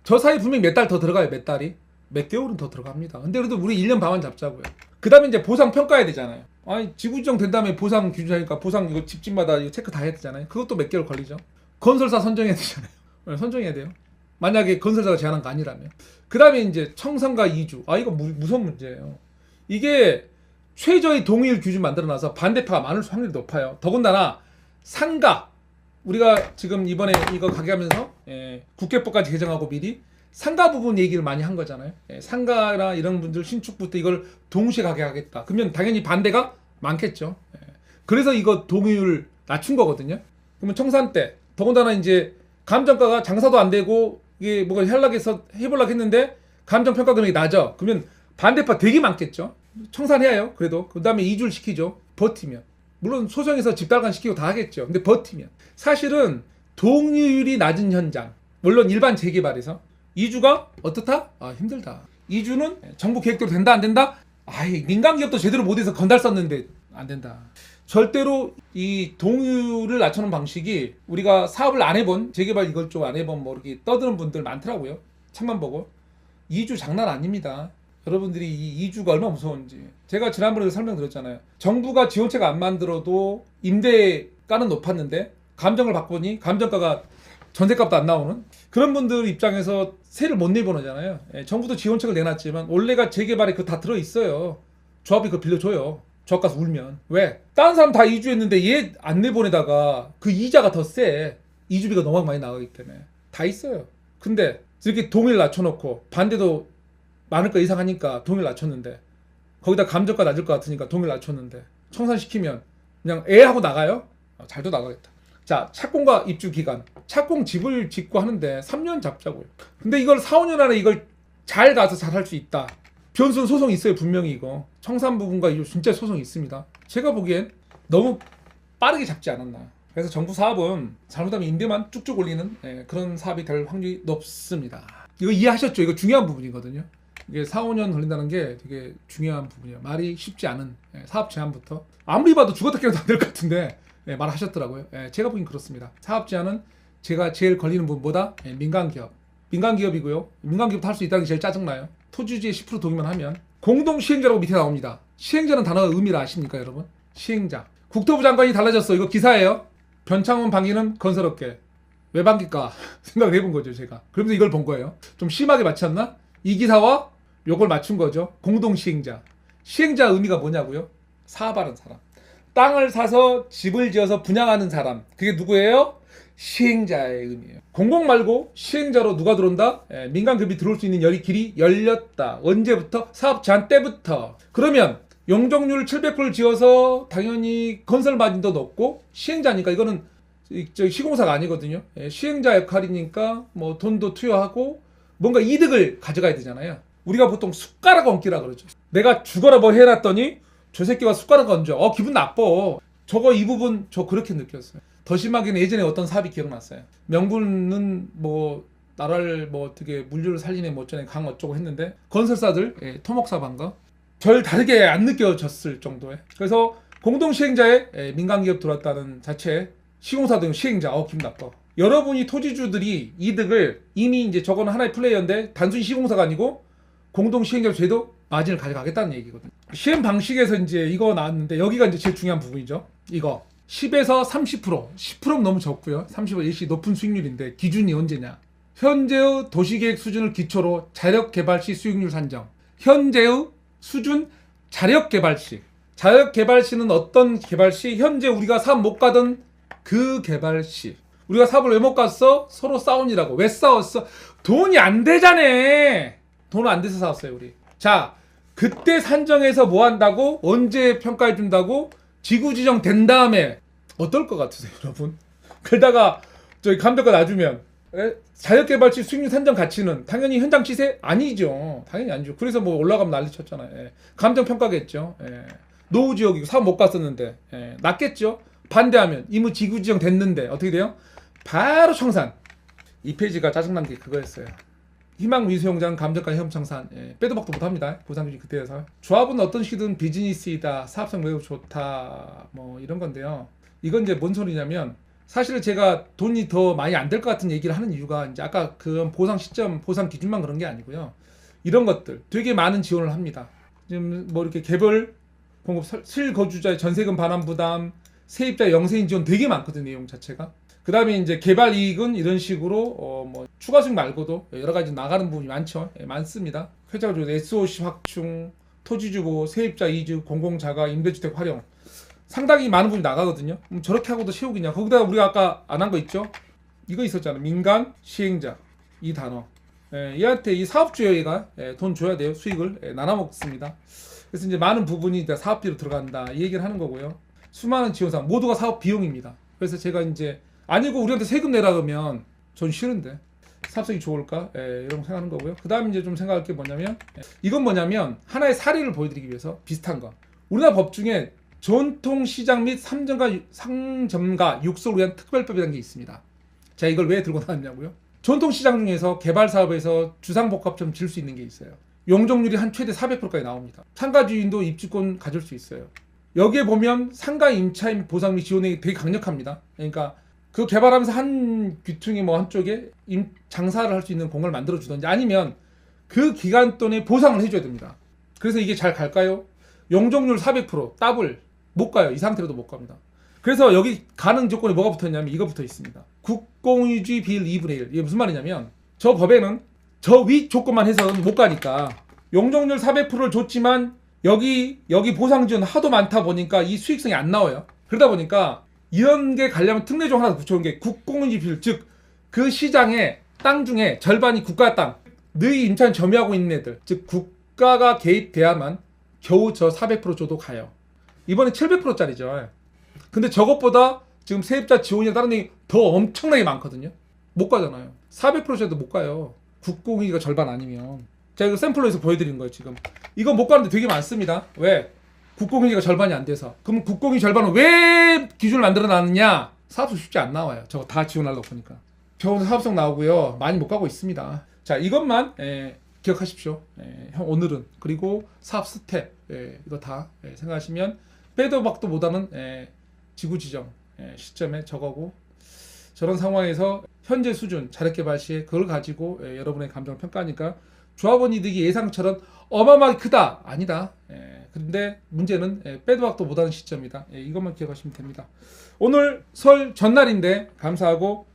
저 사이 분명히 몇 달 더 들어가요. 몇 달이. 몇 개월은 더 들어갑니다. 근데 그래도 우리 1년 반만 잡자고요. 그 다음에 이제 보상 평가해야 되잖아요. 아니 지구 지정 된 다음에 보상 기준하니까 보상 이거 집집마다 이거 체크 다 해야 되잖아요. 그것도 몇 개월 걸리죠. 건설사 선정해야 되잖아요. 선정해야 돼요. 만약에 건설사가 제안한 거 아니라면. 그 다음에 이제 청산과 이주. 아 이거 무서운 문제예요. 이게 최저의 동의율 기준 만들어놔서 반대파가 많을 확률이 높아요. 더군다나 상가. 우리가 지금 이번에 이거 가게하면서 국회법까지 개정하고 미리 상가 부분 얘기를 많이 한 거잖아요. 상가나 이런 분들 신축부터 이걸 동시에 가게 하겠다. 그러면 당연히 반대가 많겠죠. 그래서 이거 동의율 낮춘 거거든요. 그러면 청산 때 더군다나 이제 감정가가 장사도 안 되고 이게 뭐가 해보려고 했는데 감정 평가 금액이 낮아. 그러면 반대파 되게 많겠죠. 청산해야 해요. 그래도 그 다음에 이주를 시키죠. 버티면. 물론 소송에서 집달관 시키고 다 하겠죠. 근데 버티면. 사실은 동의율이 낮은 현장, 물론 일반 재개발에서 이주가 어떻다? 아 힘들다. 이주는 정부 계획대로 된다 안 된다? 아이 민간기업도 제대로 못해서 건달 썼는데 안 된다. 절대로 이 동의율을 낮추는 방식이 우리가 사업을 안 해본 재개발 이걸 좀 안 해본 뭐 이렇게 떠드는 분들 많더라고요. 책만 보고. 이주 장난 아닙니다. 여러분들이 이 이주가 얼마나 무서운지 제가 지난번에도 설명드렸잖아요. 정부가 지원책을 안 만들어도 임대가는 높았는데 감정을 바꾸니 감정가가 전세값도 안 나오는 그런 분들 입장에서 세를 못 내보내잖아요. 정부도 지원책을 내놨지만 원래가 재개발에 그거 다 들어있어요. 조합이 그거 빌려줘요. 조합 가서 울면. 왜? 다른 사람 다 이주했는데 얘 안 내보내다가 그 이자가 더 세. 이주비가 너무 많이 나가기 때문에 다 있어요. 근데 이렇게 동의를 낮춰놓고 반대도 많을 거 이상 하니까 동의를 낮췄는데 거기다 감정가 낮을 것 같으니까 동의를 낮췄는데 청산시키면 그냥 하고 나가요? 잘도 나가겠다. 자, 착공과 입주 기간. 착공 집을 짓고 하는데 3년 잡자고요. 근데 이걸 4, 5년 안에 이걸 잘 가서 잘 할 수 있다. 변수는 소송이 있어요. 분명히 이거. 청산 부분과 이거 진짜 소송이 있습니다. 제가 보기엔 너무 빠르게 잡지 않았나. 그래서 정부 사업은 잘못하면 임대만 쭉쭉 올리는 그런 사업이 될 확률이 높습니다. 이거 이해하셨죠? 이거 중요한 부분이거든요. 이게 4, 5년 걸린다는 게 되게 중요한 부분이에요. 말이 쉽지 않은 사업 제한부터. 아무리 봐도 죽었다 깨어도 안 될 것 같은데 말하셨더라고요. 제가 보기엔 그렇습니다. 사업 제한은 제가 제일 걸리는 부분 뭐다? 민간기업. 민간기업이고요. 민간기업도 할 수 있다는 게 제일 짜증나요. 토지주의 10% 동의만 하면. 공동시행자라고 밑에 나옵니다. 시행자는 단어의 의미를 아십니까 여러분? 시행자. 국토부 장관이 달라졌어. 이거 기사예요. 변창훈 방기는 건설업계. 왜 방길까? 생각을 해본 거죠 제가. 그러면서 이걸 본 거예요. 좀 심하게 맞췄나? 이 기사와 요걸 맞춘 거죠. 공동시행자. 시행자 의미가 뭐냐고요? 사업하는 사람. 땅을 사서 집을 지어서 분양하는 사람. 그게 누구예요? 시행자의 의미예요. 공공 말고 시행자로 누가 들어온다? 민간기업이 들어올 수 있는 길이 열렸다. 언제부터? 사업 제한 때부터. 그러면 용적률 700%를 지어서 당연히 건설 마진도 높고 시행자니까 이거는 시공사가 아니거든요. 시행자 역할이니까 뭐 돈도 투여하고 뭔가 이득을 가져가야 되잖아요. 우리가 보통 숟가락 얹기라 그러죠. 내가 죽어라 뭐 해놨더니 저 새끼가 숟가락 얹어. 기분 나빠. 저거 이 부분 저 그렇게 느꼈어요. 더 심하게는 예전에 어떤 사업이 기억났어요. 명분은 뭐 나라를 뭐 어떻게 물류를 살리네 뭐 어쩌네 강 어쩌고 했는데 건설사들 토목사반가 별 다르게 안 느껴졌을 정도에. 그래서 공동시행자에 민간기업 들어왔다는 자체 시공사도 시행자. 기분 나빠. 여러분이 토지주들이 이득을 이미 이제 저거는 하나의 플레이어인데 단순히 시공사가 아니고 공동시행자 제도 마진을 가져가겠다는 얘기거든요. 시행 방식에서 이제 이거 나왔는데 여기가 이제 제일 중요한 부분이죠. 이거 10에서 30%, 10%는 너무 적고요. 30% 일시 높은 수익률인데 기준이 언제냐? 현재의 도시계획 수준을 기초로 자력개발 시 수익률 산정. 현재의 수준 자력개발 시. 자력개발 시는 어떤 개발 시? 현재 우리가 사업 못 가던 그 개발 시. 우리가 사업을 왜 못 갔어? 서로 싸우니라고. 왜 싸웠어? 돈이 안 되잖아. 돈 안 돼서 싸웠어요 우리. 자, 그때 산정해서 뭐 한다고? 언제 평가해 준다고? 지구 지정 된 다음에 어떨 것 같으세요 여러분? 그러다가 저희 감정가 놔주면 자력개발시 수익률 산정 가치는 당연히 현장 시세 아니죠. 당연히 아니죠. 그래서 뭐 올라가면 난리 쳤잖아요. 감정 평가겠죠. 노후 지역이고 사업 못 갔었는데 낮겠죠. 반대하면 이미 지구 지정 됐는데 어떻게 돼요? 바로 청산. 이 페이지가 짜증난 게 그거였어요. 희망 위수용장 감정가 혐 청산. 빼도 박도 못합니다. 보상규칙 그때여서. 조합은 어떤 식이든 비즈니스이다. 사업성 매우 좋다. 뭐 이런 건데요. 이건 이제 뭔 소리냐면 사실 제가 돈이 더 많이 안 될 것 같은 얘기를 하는 이유가 이제 아까 그 보상 시점, 보상 기준만 그런 게 아니고요. 이런 것들 되게 많은 지원을 합니다. 지금 뭐 이렇게 개별 공급 실거주자의 전세금 반환 부담, 세입자 영세인 지원 되게 많거든요. 내용 자체가. 그 다음에 이제 개발 이익은 이런 식으로 뭐 추가 수익 말고도 여러 가지 나가는 부분이 많죠. 많습니다. 회자가 좋은 SOC 확충, 토지주보, 세입자 이주, 공공자가, 임대주택 활용 상당히 많은 부분이 나가거든요. 저렇게 하고도 채우기냐. 거기다가 우리가 아까 안 한 거 있죠? 이거 있었잖아. 민간 시행자 이 단어. 얘한테 이 사업주가 돈 줘야 돼요. 수익을 나눠 먹습니다. 그래서 이제 많은 부분이 사업비로 들어간다 이 얘기를 하는 거고요. 수많은 지원사항 모두가 사업 비용입니다. 그래서 제가 이제 아니고 우리한테 세금 내라 그러면 전 싫은데 사업성이 좋을까? 이런 거 생각하는 거고요. 그 다음 이제 좀 생각할 게 뭐냐면 이건 뭐냐면 하나의 사례를 보여드리기 위해서 비슷한 거. 우리나라 법 중에 전통시장 및 상점가 육소를 위한 특별법이라는 게 있습니다. 제가 이걸 왜 들고 나왔냐고요? 전통시장 중에서 개발사업에서 주상복합처럼 질 수 있는 게 있어요. 용적률이 한 최대 400%까지 나옵니다. 상가주인도 입주권 가질 수 있어요. 여기에 보면 상가 임차인 보상 및 지원이 되게 강력합니다. 그러니까 그 개발하면서 한 귀퉁이 뭐 한쪽에 장사를 할 수 있는 공간을 만들어 주든지 아니면 그 기간 동안에 보상을 해줘야 됩니다. 그래서 이게 잘 갈까요? 용적률 400% 더블 못 가요. 이 상태로도 못 갑니다. 그래서 여기 가능 조건에 뭐가 붙어있냐면 이거 붙어 있습니다. 국공유지 비율 2분의 1. 이게 무슨 말이냐면 저 법에는 저 위 조건만 해서는 못 가니까 용적률 400%를 줬지만 여기 보상 지원 하도 많다 보니까 이 수익성이 안 나와요. 그러다 보니까 이런 게 가려면 특례조항 하나 붙여온 게 국공유지 비율, 즉 그 시장의 땅 중에 절반이 국가 땅, 너희 임차인 점유하고 있는 애들, 즉 국가가 개입돼야만 겨우 저 400% 줘도 가요. 이번에 700%짜리죠. 근데 저것보다 지금 세입자 지원이나 다른 게 더 엄청나게 많거든요. 못 가잖아요. 400% 줘도 못 가요. 국공유지가 절반 아니면. 제가 이거 샘플로 해서 보여드린 거예요. 지금 이거 못 가는데 되게 많습니다. 왜? 국공유지가 절반이 안 돼서. 그럼 국공유지 절반은 왜 기준을 만들어 놨느냐? 사업성 쉽지 안 나와요. 저거 다 지원하려고 보니까. 겨우 사업성 나오고요. 많이 못 가고 있습니다. 자, 이것만 기억하십시오. 오늘은. 그리고 사업 스텝 이거 다 생각하시면 빼도 박도 못하는 지구지정 시점에 저거고, 저런 상황에서 현재 수준 자력 개발 시에 그걸 가지고 여러분의 감정을 평가하니까 조합원 이득이 예상처럼 어마어마하게 크다 아니다. 근데 문제는 빼도 박도 못하는 시점이다. 이것만 기억하시면 됩니다. 오늘 설 전날인데 감사하고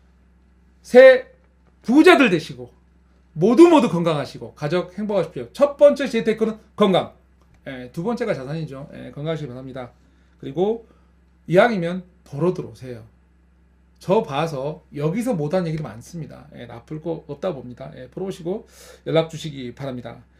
새 부자들 되시고 모두 건강하시고 가족 행복하십시오. 첫 번째 재테크는 건강. 두 번째가 자산이죠. 건강하시기 바랍니다. 그리고 이왕이면 보러 들어오세요. 저 봐서 여기서 못한 얘기도 많습니다. 나쁠 거 없다 봅니다. 보러 오시고 연락 주시기 바랍니다.